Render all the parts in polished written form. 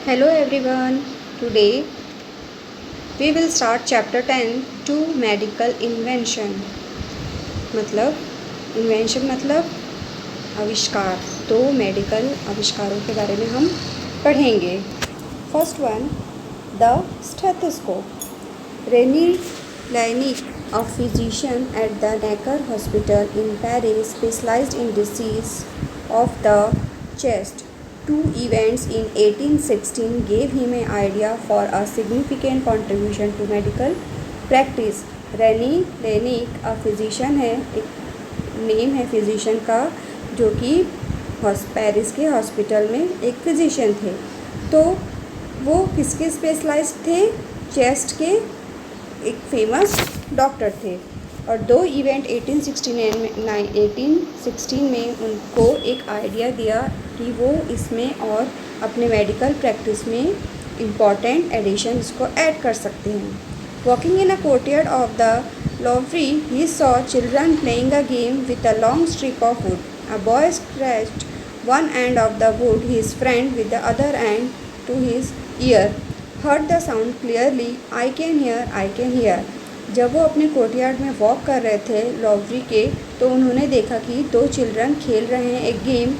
Hello everyone. Today we will start chapter 10 to medical invention. Invention मतलब आविष्कार। तो medical आविष्कारों के बारे में हम पढ़ेंगे। First one, the stethoscope. Rene Laennec, a physician at the Necker Hospital in Paris, specialized in disease of the chest. Two events in 1816 gave him an idea for a significant contribution to medical practice. Rene Laennec a physician है, एक name है physician का, जो कि Paris के hospital में एक physician थे। तो वो किसके स्पेशलाइज्ड थे? चेस्ट के एक फेमस डॉक्टर थे। और दो इवेंट 1816 में उनको एक आइडिया दिया कि वो इसमें और अपने मेडिकल प्रैक्टिस में इम्पॉर्टेंट एडिशन इसको ऐड कर सकते हैं। Walking in a courtyard of the Louvre, he saw children playing a game with a long strip of wood. A boy scratched one end of the wood, his friend with the other end to his ear heard the sound clearly, I can hear. जब वो अपने courtyard में walk कर रहे थे लॉवरी के, तो उन्होंने देखा कि दो चिल्ड्रन खेल रहे हैं एक गेम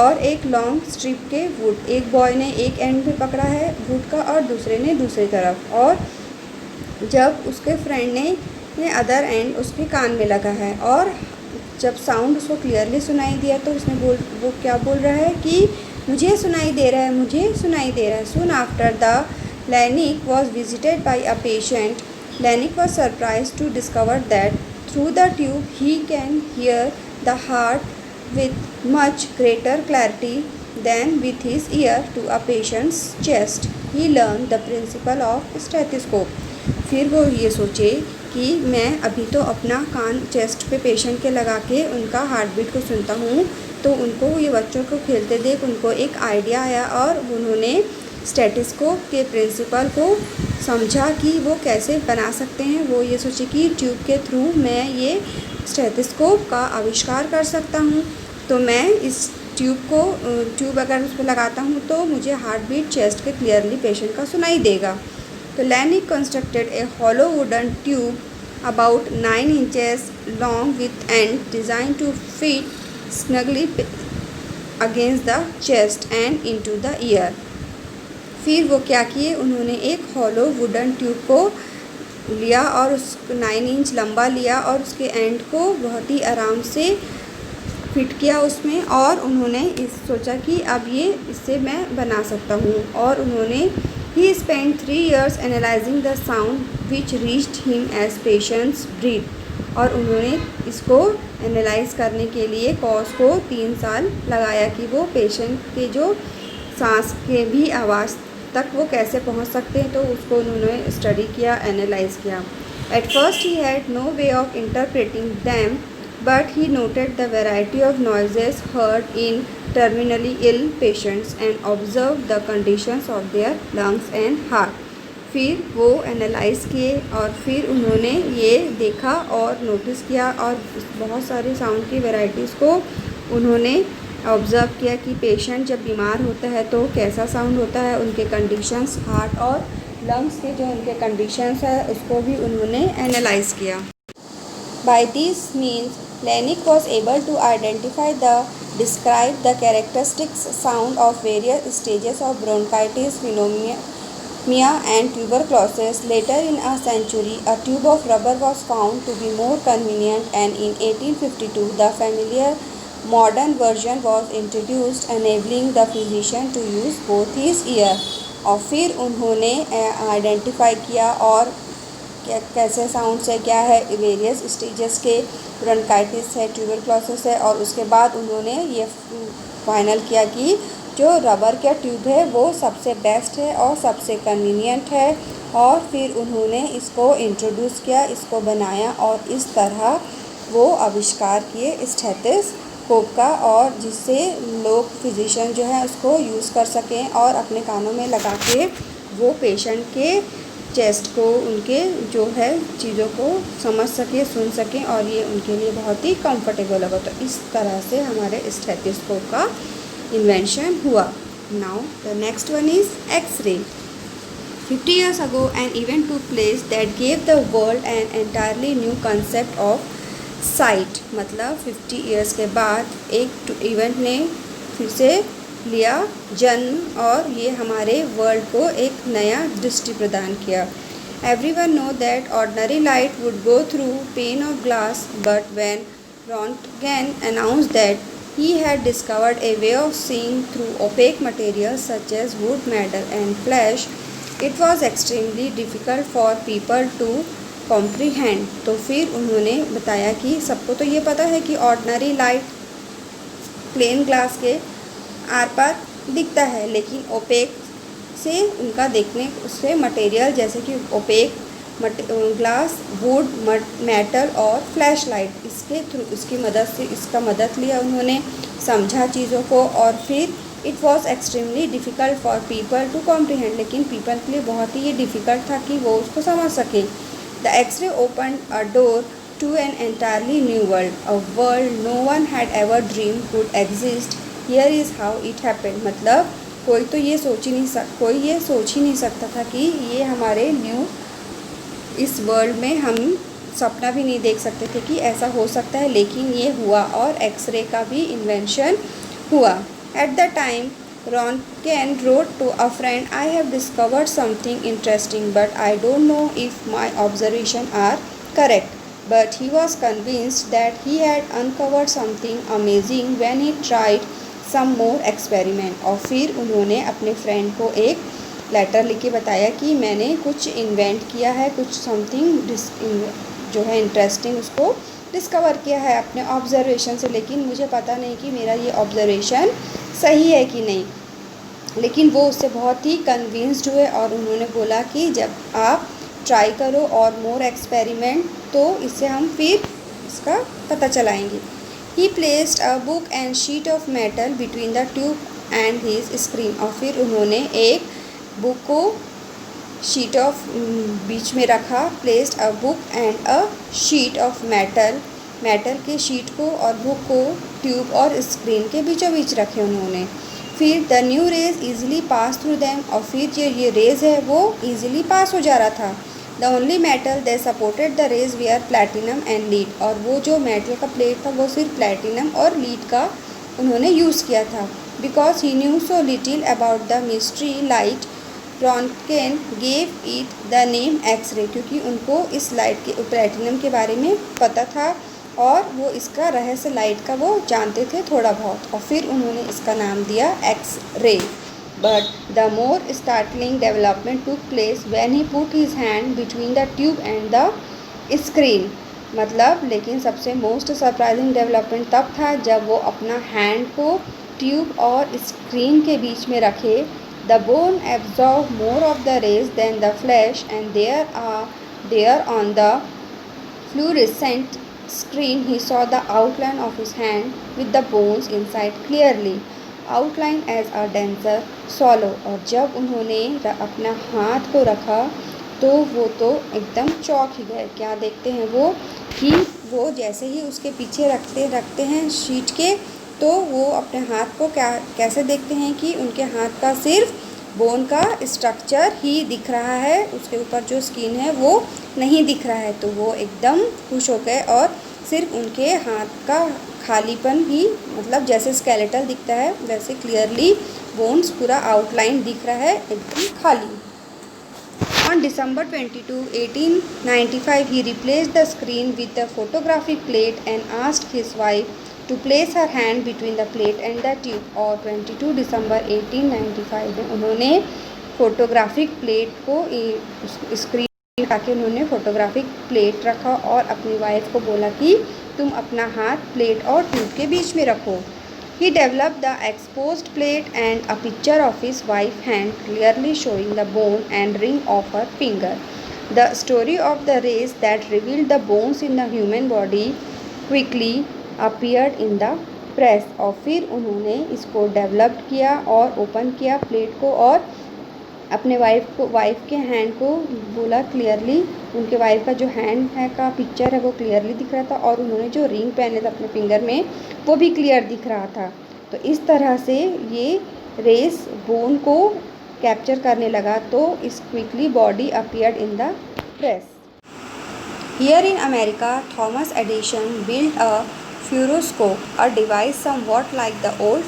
और एक लॉन्ग स्ट्रिप के वुड। एक बॉय ने एक एंड पे पकड़ा है वुड का और दूसरे ने दूसरी तरफ, और जब उसके फ्रेंड ने अदर एंड उसके कान में लगा है, और जब साउंड उसको क्लियरली सुनाई दिया तो उसने वो क्या बोल रहा है कि मुझे सुनाई दे रहा है। Soon after the Laennec was visited by a patient, Laennec was surprise to discover that through the tube he can hear the heart with much greater clarity than with his ear to a patient's chest. He learned the principle of stethoscope. फिर वो ये सोचे कि मैं अभी तो अपना कान chest पे पेशेंट के लगा के उनका हार्ट बीट को सुनता हूँ, तो उनको ये बच्चों को खेलते देख उनको एक आइडिया आया और उन्होंने स्टेथोस्कोप के प्रिंसिपल को समझा कि वो कैसे बना सकते हैं। वो ये सोचे कि ट्यूब के थ्रू मैं ये स्टेथोस्कोप का आविष्कार कर सकता हूँ, तो मैं इस ट्यूब अगर उस पर लगाता हूँ तो मुझे हार्ट बीट चेस्ट के क्लियरली पेशेंट का सुनाई देगा। तो Laennec constructed a hollow wooden tube about 9 inches long with end designed to fit snugly against the chest and into the ear. फिर वो क्या किए, उन्होंने एक हॉलो वुडन ट्यूब को लिया और उस 9 इंच लंबा लिया और उसके एंड को बहुत ही आराम से फिट किया उसमें, और उन्होंने सोचा कि अब ये इससे मैं बना सकता हूँ। और उन्होंने he spend 3 years analysing the sound which reached him as patients breathe. और उन्होंने इसको एनालाइज करने के लिए कॉज को 3 साल लगाया कि वो पेशेंट के जो सांस के भी आवाज़ तक वो कैसे पहुँच सकते हैं, तो उसको उन्होंने स्टडी किया, एनालाइज किया। At first he had no way of interpreting them, but he noted the variety of noises heard in terminally ill patients and observed the conditions of their lungs and heart. फिर वो analyse किए और फिर उन्होंने ये देखा और notice किया और बहुत सारे साउंड की वैरायटीज़ को उन्होंने ऑब्ज़र्व किया कि पेशेंट जब बीमार होता है तो कैसा साउंड होता है, उनके कंडीशंस, हार्ट और लंग्स के जो उनके कंडीशंस है उसको भी उन्होंने एनालाइज किया। By these means, Lenick was able to describe the characteristic sound of various stages of bronchitis, pneumonia and tuberculosis. Later in a century, a tube of rubber was found to be more convenient, and in 1852, the familiar modern version was introduced, enabling the physician to use both his ears. और फिर उन्होंने identify किया और कैसे sounds है, क्या है, various stages के ब्रोंकाइटिस है, ट्यूबरक्लोसिस है, और उसके बाद उन्होंने ये फाइनल किया कि जो रबर का ट्यूब है वो सबसे बेस्ट है और सबसे कन्वीनियंट है। और फिर उन्होंने इसको इंट्रोड्यूस किया, इसको बनाया और इस तरह वो आविष्कार किए स्टेथोस्कोप का, और जिससे लोग फिजिशियन जो है उसको यूज़ कर सकें और अपने कानों में लगा के वो पेशेंट के चेस्ट को, उनके जो है चीज़ों को समझ सके, सुन सकें, और ये उनके लिए बहुत ही कंफर्टेबल होगा। तो इस तरह से हमारे स्टेथोस्कोप का इन्वेंशन हुआ। Now the next one is X-ray. 50 years ago an event took place that gave the world an entirely new concept of sight. मतलब 50 years के बाद एक इवेंट ने फिर से लिया जन्म और ये हमारे वर्ल्ड को एक नया दृष्टि प्रदान किया. Everyone know that ordinary light would go through pane of glass, but when Röntgen announced that he had discovered a way of seeing through opaque materials such as wood, metal and flesh, it was extremely difficult for people to comprehend. तो फिर उन्होंने बताया कि सबको तो ये पता है कि ऑर्डिनरी लाइट प्लेन ग्लास के आर पार दिखता है, लेकिन ओपेक से उनका देखने उससे मटेरियल जैसे कि ओपेक ग्लास, वुड, मेटल और फ्लैश लाइट इसके थ्रू इसकी मदद से इसका मदद लिया उन्होंने, समझा चीज़ों को और फिर it was extremely difficult for people to comprehend. लेकिन पीपल के लिए बहुत ही ये डिफ़िकल्ट था कि वो उसको समझ सकें. The x-ray open a door to an entirely new world, a world no one had ever dream could exist. Here is how it happened. मतलब कोई ये सोच ही नहीं सकता था कि ये हमारे न्यू इस वर्ल्ड में हम सपना भी नहीं देख सकते थे कि ऐसा हो सकता है, लेकिन ये हुआ और एक्सरे का भी इन्वेंशन हुआ. At the time Röntgen wrote to a friend, I have discovered something interesting, but I don't know if my observations are correct. But he was convinced that he had uncovered something amazing when he tried some more experiment. और फिर उन्होंने अपने friend को एक letter लिख के बताया कि मैंने कुछ इन्वेंट किया है, कुछ समथिंग जो है इंटरेस्टिंग उसको डिस्कवर किया है अपने ऑब्जर्वेशन से, लेकिन मुझे पता नहीं कि मेरा ये ऑब्जर्वेशन सही है कि नहीं. लेकिन वो उससे बहुत ही कन्विंस्ड हुए और उन्होंने बोला कि जब आप ट्राई करो और मोर एक्सपेरिमेंट तो इससे हम फिर इसका पता चलाएंगे. ही placed a book and sheet of metal between the tube and his screen. और फिर उन्होंने एक बुक को शीट ऑफ बीच में रखा. Placed a book and a sheet of metal के शीट को और बुक को ट्यूब और स्क्रीन के बीचों बीच रखे उन्होंने. फिर the new rays easily pass through them. और फिर जो ये रेज है वो ईजिली पास हो जा रहा था. The only metal they supported the rays we are platinum and lead. और वो जो मेटल का प्लेट था वो सिर्फ प्लेटिनम और लीड का उन्होंने यूज़ किया था. Because he knew so little about the mystery light, Roentgen gave it the name x-ray. क्योंकि उनको इस लाइट के प्लेटिनम के बारे में पता था और वो इसका रहस्य लाइट का वो जानते थे थोड़ा बहुत, और फिर उन्होंने इसका नाम दिया x-ray. But the more startling development took place when he put his hand between the tube and the screen. मतलब लेकिन सबसे मोस्ट सरप्राइजिंग डेवलपमेंट तब था जब वो अपना हैंड को ट्यूब और स्क्रीन के बीच में रखे. The bone absorbed more of the rays than the flesh, and there on the fluorescent screen he saw the outline of his hand with the bones inside clearly, outlined as a denser swallow. और जब उन्होंने अपना हाथ को रखा तो वो तो एकदम चौंक ही गए. क्या देखते हैं वो कि वो जैसे ही उसके पीछे रखते हैं शीट के, तो वो अपने हाथ को कैसे देखते हैं कि उनके हाथ का सिर्फ बोन का स्ट्रक्चर ही दिख रहा है, उसके ऊपर जो स्किन है वो नहीं दिख रहा है. तो वो एकदम खुश हो गए और सिर्फ उनके हाथ का खालीपन ही, मतलब जैसे स्केलेटल दिखता है वैसे क्लियरली बोन्स पूरा आउटलाइन दिख रहा है, एकदम खाली. On December 22, 1895, he replaced the screen with the photographic plate and asked his wife to place her hand between the plate and the tube. और 22 दिसंबर 1895 में उन्होंने फोटोग्राफिक प्लेट को स्क्रीन ताकि उन्होंने फोटोग्राफिक प्लेट रखा और अपनी वाइफ को बोला कि तुम अपना हाथ प्लेट और ट्यूब के बीच में रखो. He developed the exposed plate and a picture of his wife's hand clearly showing the bone and ring of her finger. The story of the rays that revealed the bones in the human body quickly appeared in the press. और फिर उन्होंने इसको develop किया और open किया plate को और अपने वाइफ के हैंड को बोला क्लियरली. उनके वाइफ का जो हैंड है का पिक्चर है वो क्लियरली दिख रहा था और उन्होंने जो रिंग पहने थे अपने फिंगर में वो भी क्लियर दिख रहा था. तो इस तरह से ये रेस बोन को कैप्चर करने लगा तो इस quickly body appeared in the press. Here in America, Thomas Edison built a fluoroscope, a device somewhat like the old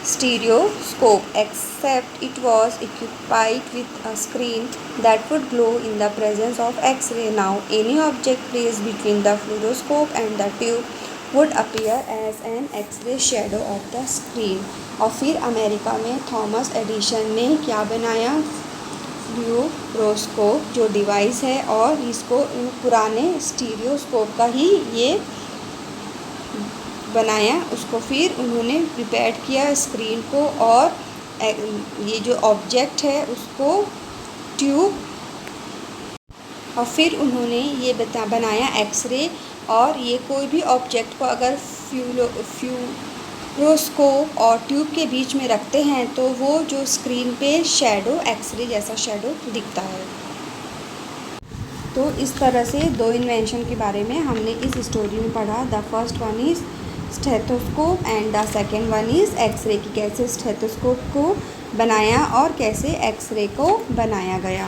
stereoscope, except it was equipped with a screen that would glow in the presence of X-ray. Now, any object placed between the fluoroscope and the tube would appear as an X-ray shadow of the screen. और फिर America में Thomas Edison ने क्या बनाया, फ्लूरोस्कोप जो device है, और इसको पुराने स्टीरियोस्कोप का ही ये बनाया। उसको फिर उन्होंने प्रिपेयर किया स्क्रीन को, और ये जो ऑब्जेक्ट है उसको ट्यूब, और फिर उन्होंने ये बनाया एक्सरे। और ये कोई भी ऑब्जेक्ट को अगर फ्लूरोस्कोप और ट्यूब के बीच में रखते हैं तो वो जो स्क्रीन पे शैडो, एक्सरे जैसा शैडो दिखता है। तो इस तरह से दो इन्वेंशन के बारे में हमने इस स्टोरी में पढ़ा। The first one is stethoscope and the second one is x-ray, की कैसे स्टेथोस्कोप को बनाया और कैसे एक्सरे को बनाया गया।